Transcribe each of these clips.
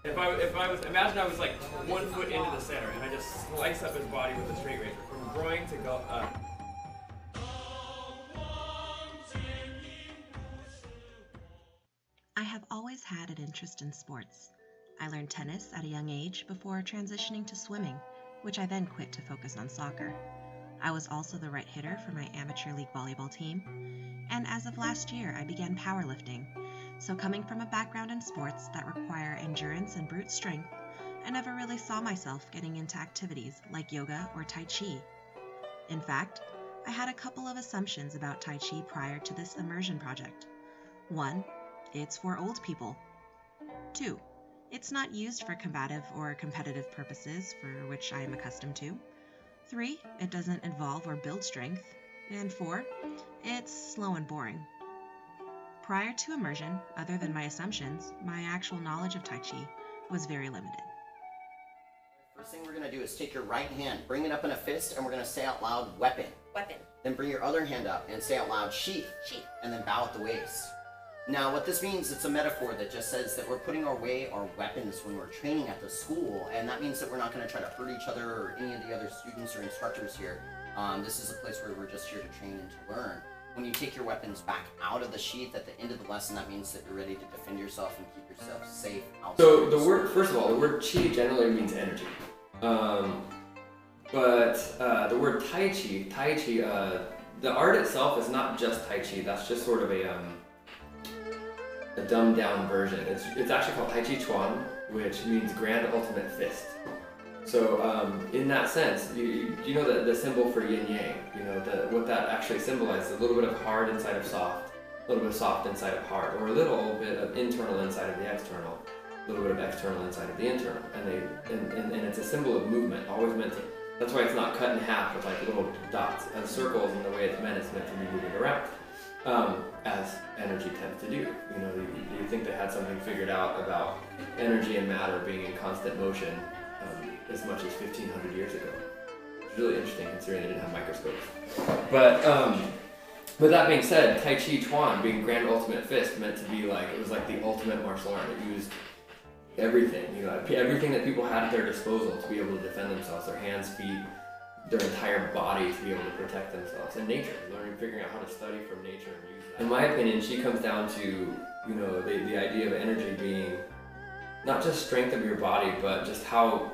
Imagine I was like 1 foot into the center and I just slice up his body with a straight razor from groin to go up. I have always had an interest in sports. I learned tennis at a young age before transitioning to swimming, which I then quit to focus on soccer. I was also the right hitter for my amateur league volleyball team, and as of last year I began powerlifting. So coming from a background in sports that require endurance and brute strength, I never really saw myself getting into activities like yoga or Tai Chi. In fact, I had a couple of assumptions about Tai Chi prior to this immersion project. 1. It's for old people. 2. It's not used for combative or competitive purposes, for which I am accustomed to. 3. It doesn't involve or build strength. And 4. It's slow and boring. Prior to immersion, other than my assumptions, my actual knowledge of Tai Chi was very limited. First thing we're going to do is take your right hand, bring it up in a fist, and we're going to say out loud, weapon. Weapon. Then bring your other hand up and say out loud, sheath. Sheath. And then bow at the waist. Now what this means, it's a metaphor that just says that we're putting away our weapons when we're training at the school, and that means that we're not going to try to hurt each other or any of the other students or instructors here. This is a place where we're just here to train and to learn. When you take your weapons back out of the sheath at the end of the lesson, that means that you're ready to defend yourself and keep yourself safe outside. So the word, first of all, the word chi generally means energy. But the word Tai Chi, the art itself is not just Tai Chi. That's just sort of a dumbed down version. It's actually called Tai Chi Chuan, which means grand ultimate fist. So in that sense, you know the symbol for yin yang, you know, what that actually symbolizes, a little bit of hard inside of soft, a little bit of soft inside of hard, or a little bit of internal inside of the external, a little bit of external inside of the internal. And it's a symbol of movement, always meant to. That's why it's not cut in half with like little dots and circles, and the way it's meant to be moving around, as energy tends to do. You know, you think they had something figured out about energy and matter being in constant motion as much as 1,500 years ago. It's really interesting considering they didn't have microscopes. But with that being said, Tai Chi Chuan being grand ultimate fist meant to be like, it was like the ultimate martial art. It used everything, you know, everything that people had at their disposal to be able to defend themselves, their hands, feet, their entire body to be able to protect themselves. And nature, figuring out how to study from nature and use that. In my opinion, she comes down to, you know, the idea of energy being not just strength of your body, but just how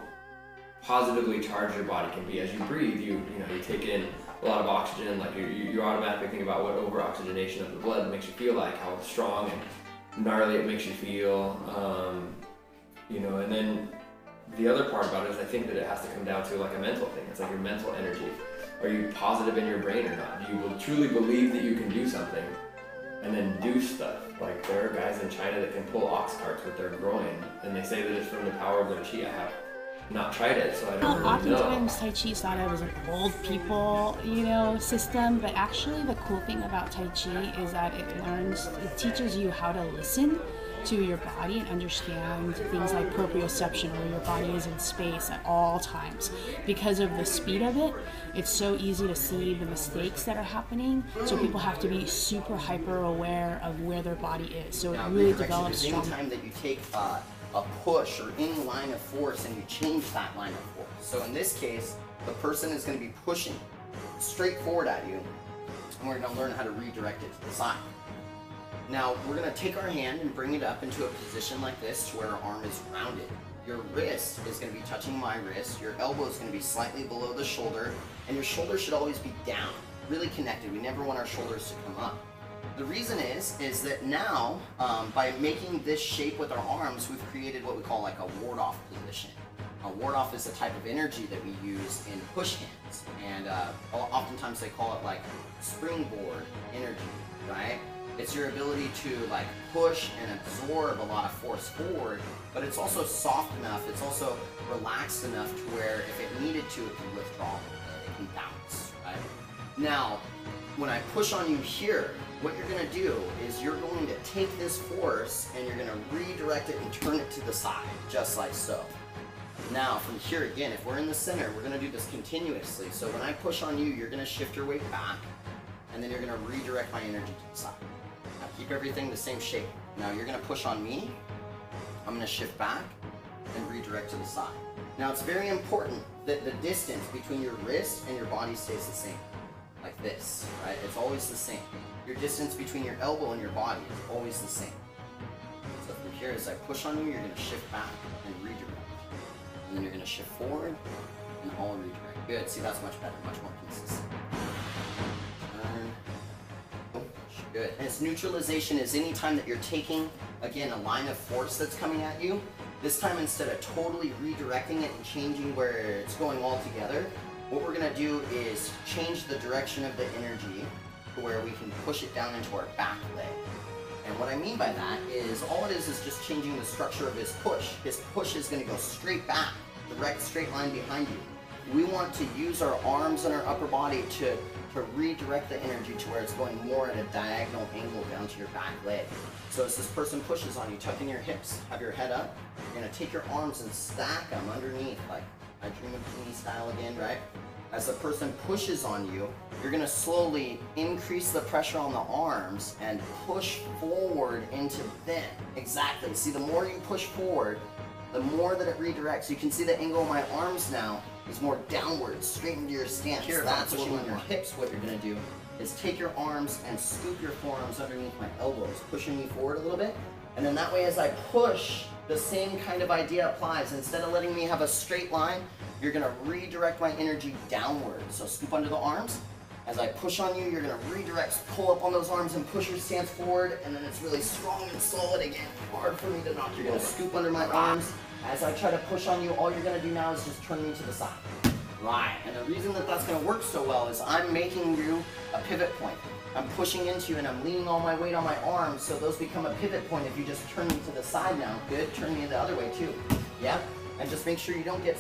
positively charged your body can be. As you breathe, you take in a lot of oxygen, like you automatically think about what over-oxygenation of the blood makes you feel like, how strong and gnarly it makes you feel, you know, and then the other part about it is I think that it has to come down to like a mental thing. It's like your mental energy. Are you positive in your brain or not? Do you truly believe that you can do something and then do stuff? Like there are guys in China that can pull ox carts with their groin, and they say that it's from the power of their chi. I have not tried it, so I don't really know. Oftentimes Tai Chi is thought of as an old people, you know, system, but actually the cool thing about Tai Chi is that it teaches you how to listen to your body and understand things like proprioception, where your body is in space at all times. Because of the speed of it, it's so easy to see the mistakes that are happening, so people have to be super hyper aware of where their body is. So it really develops strong. Anytime that you take a push or any line of force and you change that line of force. So in this case, the person is going to be pushing straight forward at you, and we're going to learn how to redirect it to the side. Now, we're going to take our hand and bring it up into a position like this where our arm is rounded. Your wrist is going to be touching my wrist, your elbow is going to be slightly below the shoulder, and your shoulder should always be down, really connected. We never want our shoulders to come up. The reason is that now, by making this shape with our arms, we've created what we call like a ward-off position. A ward-off is a type of energy that we use in push hands, and oftentimes they call it like springboard energy, right? It's your ability to like push and absorb a lot of force forward, but it's also soft enough, it's also relaxed enough to where if it needed to, it can withdraw a little bit, it can bounce, right? Now, when I push on you here, what you're going to do is you're going to take this force and you're going to redirect it and turn it to the side, just like so. Now, from here again, if we're in the center, we're going to do this continuously. So when I push on you, you're going to shift your weight back, and then you're going to redirect my energy to the side. Now keep everything the same shape. Now you're going to push on me, I'm going to shift back, and redirect to the side. Now it's very important that the distance between your wrist and your body stays the same. Like this, right? It's always the same. Your distance between your elbow and your body is always the same. So from here, as I push on you, you're going to shift back and redirect. And then you're going to shift forward and all redirect. Good. See, that's much better, much more consistent. Turn. Good. And its neutralization is any time that you're taking, again, a line of force that's coming at you. This time, instead of totally redirecting it and changing where it's going all together, what we're going to do is change the direction of the energy to where we can push it down into our back leg. And what I mean by that is all it is just changing the structure of his push. His push is going to go straight back, direct straight line behind you. We want to use our arms and our upper body to redirect the energy to where it's going more at a diagonal angle down to your back leg. So as this person pushes on you, tuck in your hips, have your head up. You're going to take your arms and stack them underneath, like I Dream of Jeannie style again, right? As the person pushes on you, you're going to slowly increase the pressure on the arms and push forward into them. Exactly. See, the more you push forward, the more that it redirects. You can see the angle of my arms now is more downwards, straight into your stance. Here, that's pushing on your hips. What you're going to do is take your arms and scoop your forearms underneath my elbows, pushing me forward a little bit. And then that way, as I push, the same kind of idea applies. Instead of letting me have a straight line, you're going to redirect my energy downward. So scoop under the arms. As I push on you, you're going to redirect, pull up on those arms and push your stance forward, and then it's really strong and solid again. Hard for me to knock. You're going to scoop under my arms. As I try to push on you, all you're going to do now is just turn me to the side. Right. And the reason that that's going to work so well is I'm making you a pivot point. I'm pushing into you and I'm leaning all my weight on my arms, so those become a pivot point if you just turn me to the side now. Good. Turn me the other way too. Yeah? And just make sure you don't get...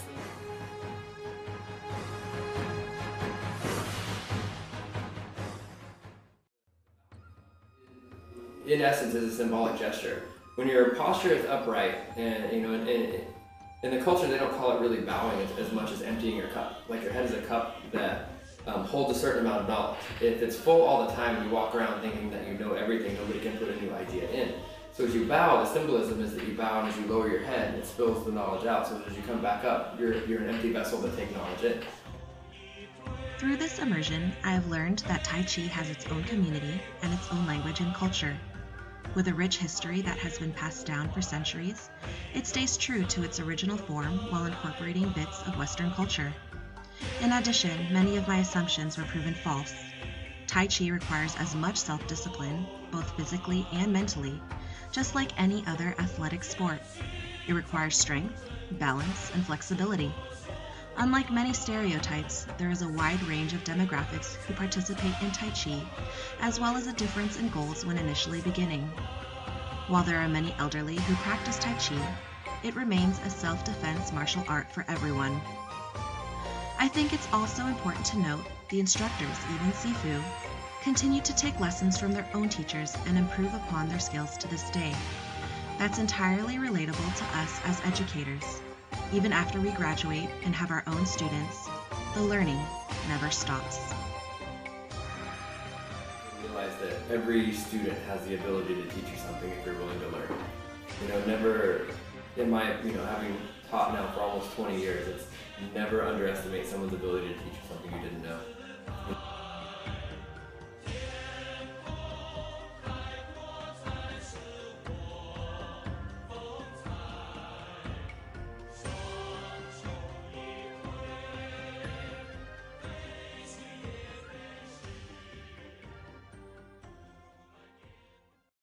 In essence, is a symbolic gesture. When your posture is upright, and in the culture they don't call it really bowing as much as emptying your cup. Like your head is a cup that holds a certain amount of knowledge. If it's full all the time and you walk around thinking that you know everything, nobody can put a new idea in. So as you bow, the symbolism is that you bow, and as you lower your head, it spills the knowledge out. So as you come back up, you're an empty vessel to take knowledge in. Through this immersion, I have learned that Tai Chi has its own community and its own language and culture. With a rich history that has been passed down for centuries, it stays true to its original form while incorporating bits of Western culture. In addition, many of my assumptions were proven false. Tai Chi requires as much self-discipline, both physically and mentally, just like any other athletic sport. It requires strength, balance, and flexibility. Unlike many stereotypes, there is a wide range of demographics who participate in Tai Chi, as well as a difference in goals when initially beginning. While there are many elderly who practice Tai Chi, it remains a self-defense martial art for everyone. I think it's also important to note the instructors, even Sifu, continue to take lessons from their own teachers and improve upon their skills to this day. That's entirely relatable to us as educators. Even after we graduate and have our own students, the learning never stops. Realize that every student has the ability to teach you something if you're willing to learn. Never, in my, having taught now for almost 20 years, it's never underestimate someone's ability to teach you something you didn't know.